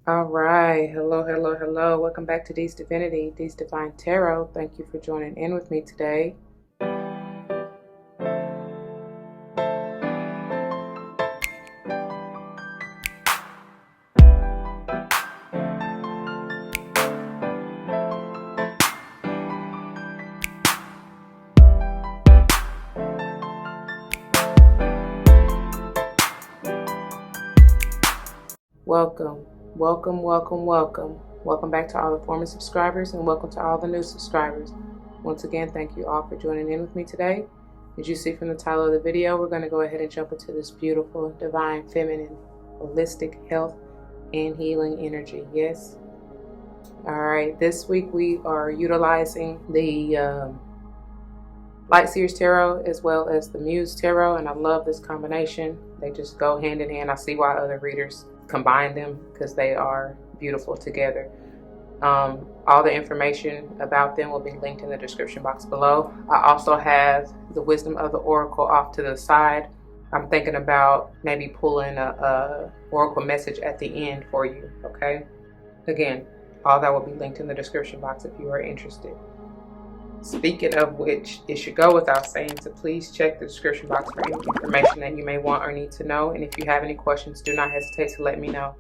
All right. Hello, hello, hello. Welcome back to D's Divinity, D's Divine Tarot. Thank you for joining in with me today. Welcome, welcome, welcome, welcome. Welcome back to all the former subscribers and welcome to all the new subscribers. Once again, thank you all for joining in with me today. As you see from the title of the video, we're going to go ahead and jump into this beautiful, divine, feminine, holistic health and healing energy. Yes. All right. This week we are utilizing the LIGHTSEER'S Tarot as well as the Muse Tarot, and I love this combination. They just go hand in hand. I see why other readers combine them because they are beautiful together. All the information about them will be linked in the description box below. I also have the Wisdom of the Oracle off to the side. I'm thinking about maybe pulling a oracle message at the end for you. Okay, again, all that will be linked in the description box if you are interested. Speaking of which, it should go without saying to please check the description box for any information that you may want or need to know. And if you have any questions, do not hesitate to let me know.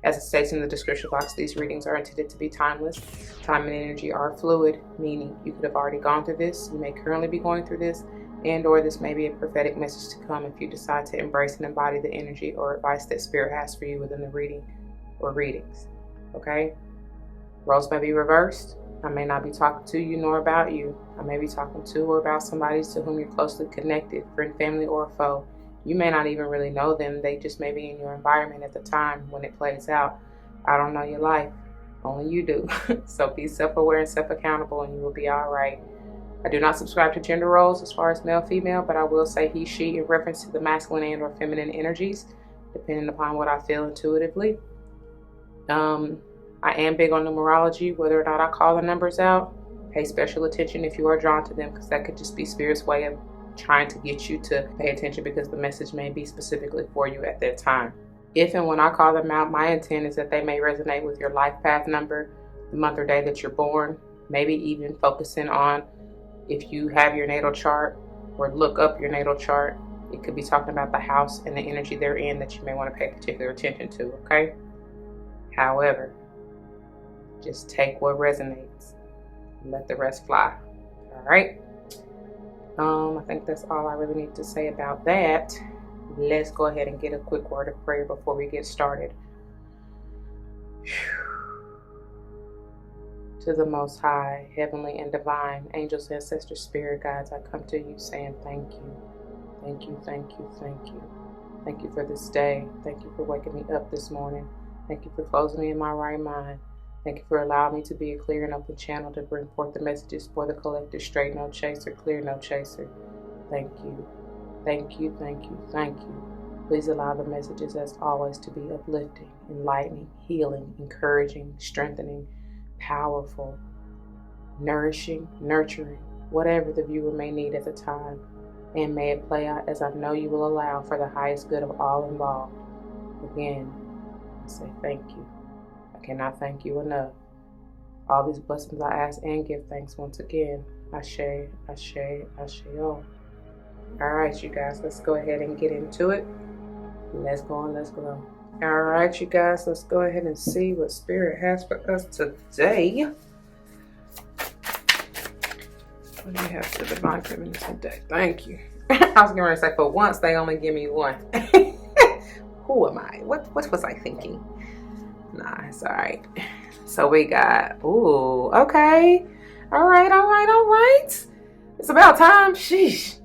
As it states in the description box, these readings are intended to be timeless. Time and energy are fluid, meaning you could have already gone through this, you may currently be going through this, and or this may be a prophetic message to come if you decide to embrace and embody the energy or advice that Spirit has for you within the reading or readings. Okay? Roles may be reversed. I may not be talking to you nor about you. I may be talking to or about somebody to whom you're closely connected, friend, family, or foe. You may not even really know them. They just may be in your environment at the time when it plays out. I don't know your life. Only you do. So be self-aware and self-accountable and you will be all right. I do not subscribe to gender roles as far as male, female, but I will say he, she in reference to the masculine and or feminine energies, depending upon what I feel intuitively. I am big on numerology, whether or not I call the numbers out. Pay special attention if you are drawn to them, because that could just be Spirit's way of trying to get you to pay attention because the message may be specifically for you at that time. If and when I call them out, my intent is that they may resonate with your life path number, the month or day that you're born, maybe even focusing on if you have your natal chart or look up your natal chart. It could be talking about the house and the energy they're in that you may want to pay particular attention to, okay? However, just take what resonates and let the rest fly. All right. I think that's all I really need to say about that. Let's go ahead and get a quick word of prayer before we get started. To the Most High, Heavenly and Divine, angels, ancestors, spirit guides, I come to you saying thank you. Thank you, thank you, thank you. Thank you for this day. Thank you for waking me up this morning. Thank you for closing me in my right mind. Thank you for allowing me to be a clear and open channel to bring forth the messages for the collective, straight no chaser, clear no chaser. Thank you. Thank you, thank you, thank you. Please allow the messages as always to be uplifting, enlightening, healing, encouraging, strengthening, powerful, nourishing, nurturing, whatever the viewer may need at the time. And may it play out as I know you will allow for the highest good of all involved. Again, I say thank you. I cannot thank you enough. All these blessings I ask and give thanks once again. Ashe, Ashe, Ashe-o. Alright, you guys, let's go ahead and get into it. Let's go and let's go. Alright, you guys, let's go ahead and see what Spirit has for us today. What do you have for Divine Feminine today? Thank you. I was going to say, for once, they only give me one. Who am I? What was I thinking? Nah, it's all right. So we got, ooh, okay. All right. It's about time. Sheesh.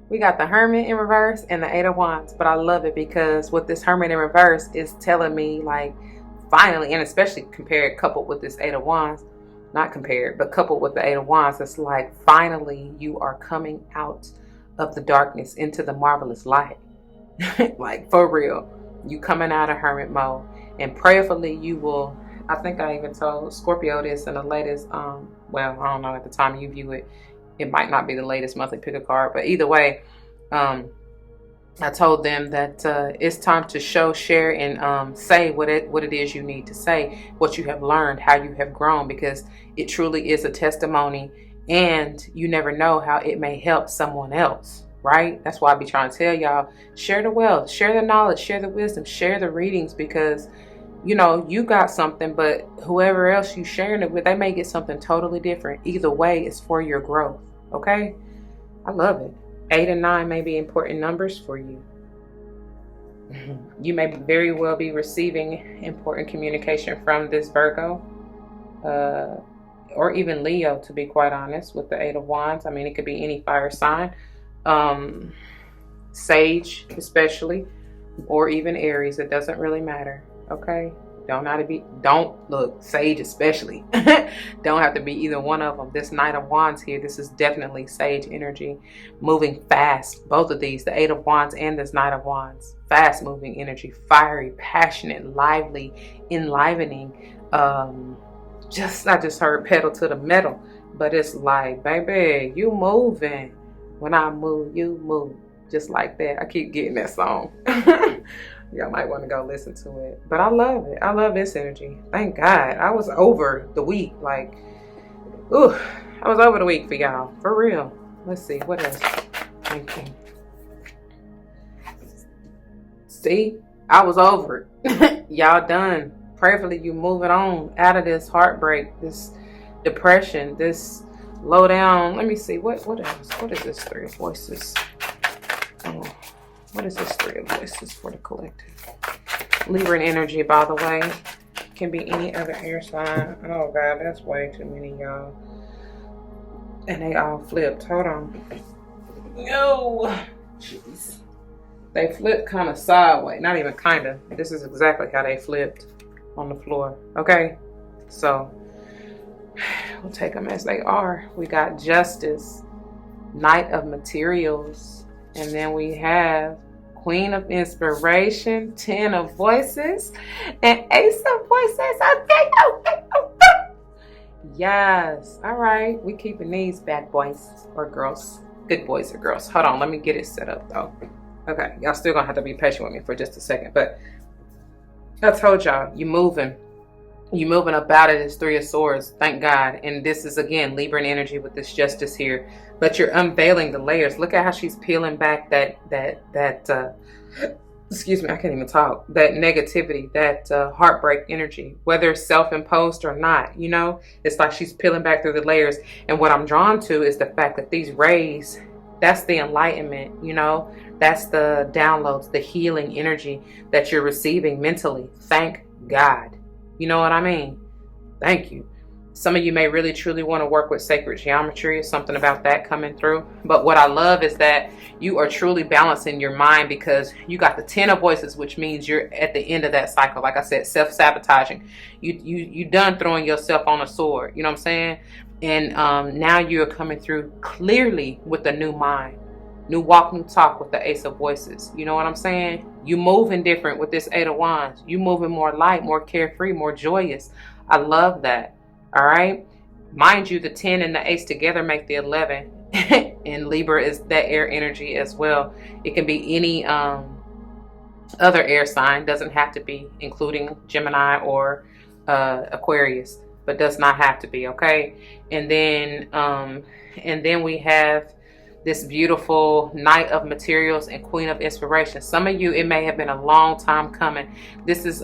We got the Hermit in reverse and the Eight of Wands. But I love it because what this Hermit in reverse is telling me, like, finally, and especially coupled with this Eight of Wands, not compared, but coupled with the Eight of Wands, it's like, finally, you are coming out of the darkness into the marvelous light. Like, for real. You coming out of hermit mode. And prayerfully you will, I think I even told Scorpio this in the latest, well, I don't know, at the time you view it, it might not be the latest monthly pick a card, but either way, I told them that it's time to show, share, and say what it is you need to say, what you have learned, how you have grown, because it truly is a testimony, and you never know how it may help someone else, right? That's why I be trying to tell y'all, share the wealth, share the knowledge, share the wisdom, share the readings, because you know you got something, but whoever else you sharing it with, they may get something totally different. Either way, it's for your growth. Okay, I love it. 8 and 9 may be important numbers for you. You may very well be receiving important communication from this Virgo, or even Leo, to be quite honest, with the 8 of Wands. I mean, it could be any fire sign, Sage especially, or even Aries. It doesn't really matter. Okay, don't look, Sage especially. Don't have to be either one of them. This Knight of Wands here, this is definitely Sage energy, moving fast. Both of these, the 8 of Wands and this Knight of Wands, fast moving energy, fiery, passionate, lively, enlivening. I just heard pedal to the metal, but it's like, baby, you moving. When I move, you move, just like that. I keep getting that song. Y'all might want to go listen to it. But I love it. I love this energy. Thank God. I was over the week. Like, ooh, I was over the week for y'all. For real. Let's see. What else? Thank you. See? I was over it. Y'all done. Prayerfully, you moving on out of this heartbreak, this depression, this low down. Let me see. What else? What is this 3 of Voices? Oh. What is this 3 of Voices for the collective? Libra energy, by the way. Can be any other air sign. Oh, God, that's way too many, y'all. And they all flipped. Hold on. No. Jeez. They flipped kind of sideways. Not even kind of. This is exactly how they flipped on the floor. Okay? So, we'll take them as they are. We got Justice, Knight of Materials. And then we have Queen of Inspiration, 10 of Voices, and Ace of Voices. Okay. Yes. All right. We keeping these bad boys or girls. Good boys or girls. Hold on. Let me get it set up though. Okay. Y'all still gonna have to be patient with me for just a second. But I told y'all, you moving. You moving up out of this 3 of Swords, thank God. And this is, again, Libra energy with this Justice here. But you're unveiling the layers. Look at how she's peeling back that excuse me, I can't even talk. That negativity, that heartbreak energy, whether it's self-imposed or not, you know? It's like she's peeling back through the layers. And what I'm drawn to is the fact that these rays, that's the enlightenment, you know? That's the downloads, the healing energy that you're receiving mentally. Thank God. You know what I mean? Thank you. Some of you may really truly want to work with sacred geometry or something about that coming through. But what I love is that you are truly balancing your mind, because you got the 10 of Voices, which means you're at the end of that cycle. Like I said, self-sabotaging. You done throwing yourself on a sword. You know what I'm saying? And now you're coming through clearly with a new mind. New walk, new talk with the Ace of Voices. You know what I'm saying? You moving different with this 8 of Wands. You moving more light, more carefree, more joyous. I love that. All right. Mind you, the 10 and the Ace together make the 11. And Libra is that air energy as well. It can be any other air sign. Doesn't have to be, including Gemini or Aquarius, but does not have to be. Okay. And then we have this beautiful Knight of Materials and Queen of Inspiration. Some of you, it may have been a long time coming. This is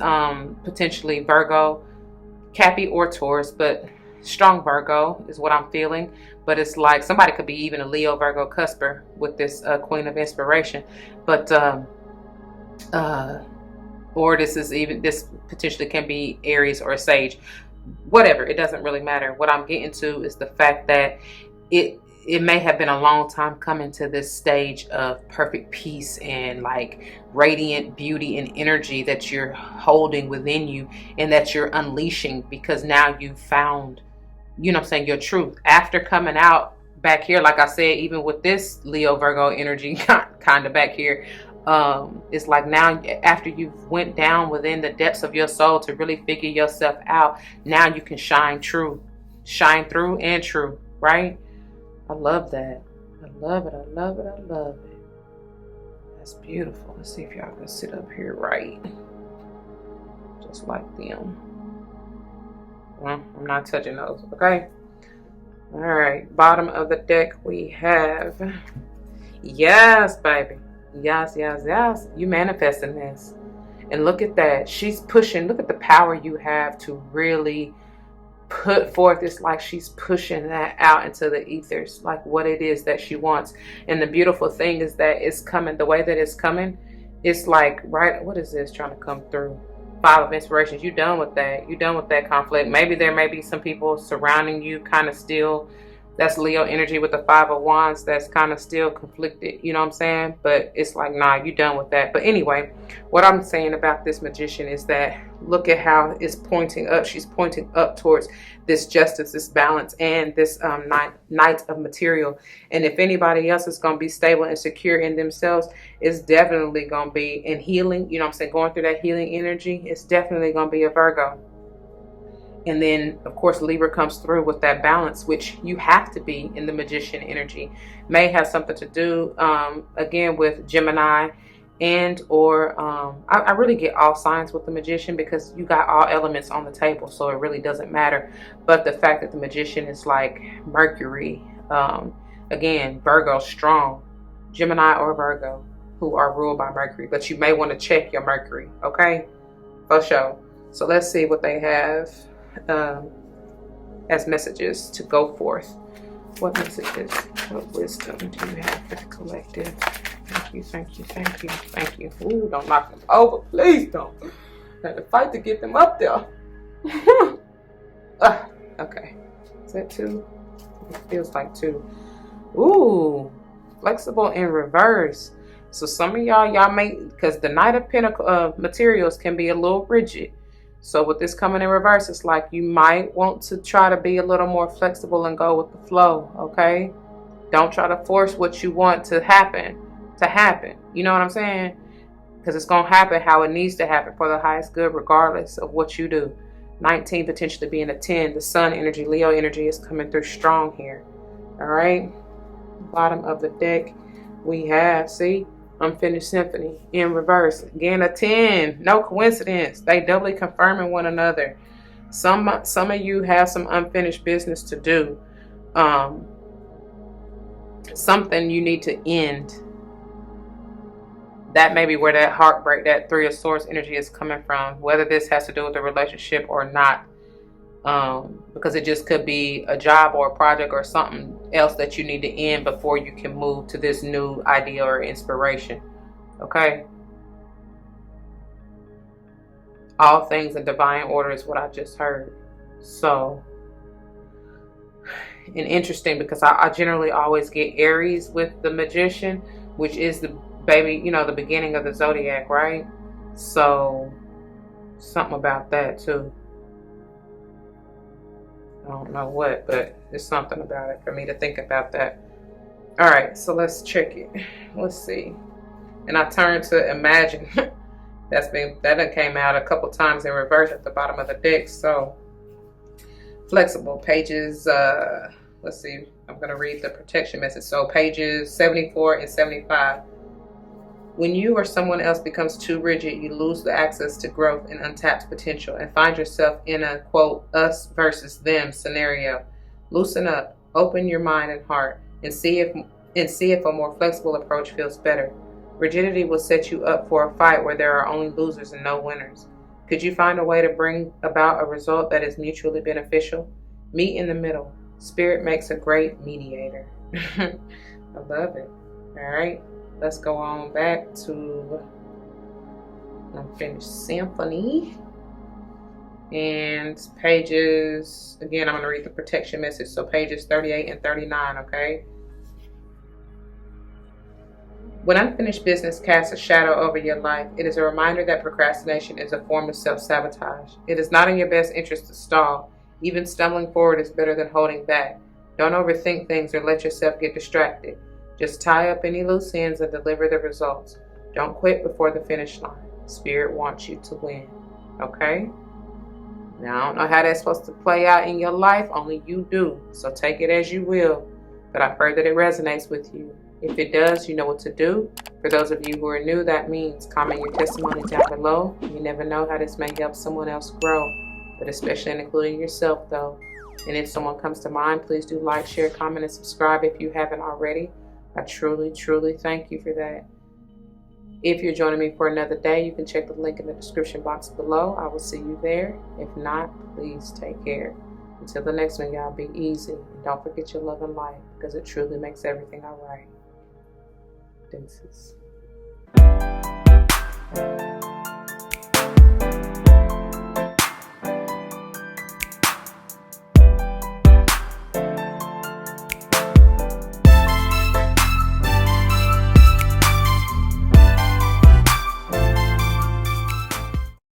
potentially Virgo, Cappy, or Taurus, but strong Virgo is what I'm feeling. But it's like somebody could be even a Leo, Virgo, cusper with this Queen of Inspiration. But or this potentially can be Aries or Sage. Whatever, it doesn't really matter. What I'm getting to is the fact that it may have been a long time coming to this stage of perfect peace and like radiant beauty and energy that you're holding within you and that you're unleashing, because now you've found, you know what I'm saying, your truth. After coming out back here, like I said, even with this Leo Virgo energy kind of back here, it's like now after you've went down within the depths of your soul to really figure yourself out, now you can shine through and true, right? I love that. I love it. I love it. I love it. That's beautiful. Let's see if y'all can sit up here right. Just like them. Well, I'm not touching those, okay? All right, bottom of the deck we have, yes, baby. Yes, yes, yes. You manifesting this. And look at that. She's pushing. Look at the power you have to really put forth. It's like she's pushing that out into the ethers, like what it is that she wants. And the beautiful thing is that it's coming the way that it's coming. It's like, right, what is this trying to come through? Five of Inspirations. You done with that. You done with that conflict. Maybe there may be some people surrounding you kind of still. That's Leo energy with the Five of Wands. That's kind of still conflicted. You know what I'm saying? But it's like, nah, you done with that. But anyway, what I'm saying about this magician is that look at how it's pointing up. She's pointing up towards this justice, this balance, and this knight of material. And if anybody else is going to be stable and secure in themselves, it's definitely going to be in healing. You know what I'm saying? Going through that healing energy, it's definitely going to be a Virgo. And then, of course, Libra comes through with that balance, which you have to be in the magician energy. May have something to do, again, with Gemini and or I really get all signs with the magician because you got all elements on the table. So it really doesn't matter. But the fact that the magician is like Mercury, again, Virgo strong, Gemini or Virgo who are ruled by Mercury. But you may want to check your Mercury, okay? For sure. So let's see what they have as messages to go forth. What messages, what wisdom do you have for the collective? Thank you, thank you, thank you, thank you. Ooh, don't knock them over, please don't. I had to fight to get them up there. Okay, is that two? It feels like two. Ooh, flexible in reverse. So some of y'all may, because the Knight of Pentacles materials can be a little rigid. So with this coming in reverse, it's like you might want to try to be a little more flexible and go with the flow, okay? Don't try to force what you want to happen. You know what I'm saying? Because it's going to happen how it needs to happen for the highest good regardless of what you do. 19 potentially being a 10. The Sun energy, Leo energy is coming through strong here. All right? Bottom of the deck we have, see? Unfinished Symphony in reverse. Again, a 10. No coincidence. They doubly confirming one another. Some of you have some unfinished business to do. Something you need to end. That may be where that heartbreak, that Three of Swords energy is coming from. Whether this has to do with the relationship or not. Because it just could be a job or a project or something else that you need to end before you can move to this new idea or inspiration. Okay? All things in divine order is what I just heard. So, and interesting because I generally always get Aries with the magician, which is the baby, you know, the beginning of the zodiac, right? So, something about that too. I don't know what, but there's something about it for me to think about that. All right, so let's check it. Let's see. And I turned to Imagine. that came out a couple times in reverse at the bottom of the deck. So flexible pages. Let's see. I'm going to read the protection message. So pages 74 and 75. When you or someone else becomes too rigid, you lose the access to growth and untapped potential and find yourself in a, quote, us versus them scenario. Loosen up, open your mind and heart, and see if a more flexible approach feels better. Rigidity will set you up for a fight where there are only losers and no winners. Could you find a way to bring about a result that is mutually beneficial? Meet in the middle. Spirit makes a great mediator. I love it. All right. Let's go on back to Unfinished Symphony. And pages, again, I'm going to read the protection message. So pages 38 and 39, okay? When unfinished business casts a shadow over your life, it is a reminder that procrastination is a form of self-sabotage. It is not in your best interest to stall. Even stumbling forward is better than holding back. Don't overthink things or let yourself get distracted. Just tie up any loose ends and deliver the results. Don't quit before the finish line. Spirit wants you to win. Okay? Now, I don't know how that's supposed to play out in your life. Only you do. So take it as you will. But I pray that it resonates with you. If it does, you know what to do. For those of you who are new, that means comment your testimony down below. You never know how this may help someone else grow, but especially including yourself though. And if someone comes to mind, please do like, share, comment, and subscribe if you haven't already. I truly, truly thank you for that. If you're joining me for another day, you can check the link in the description box below. I will see you there. If not, please take care. Until the next one, y'all, be easy. And don't forget your love and light, because it truly makes everything all right. Deuces.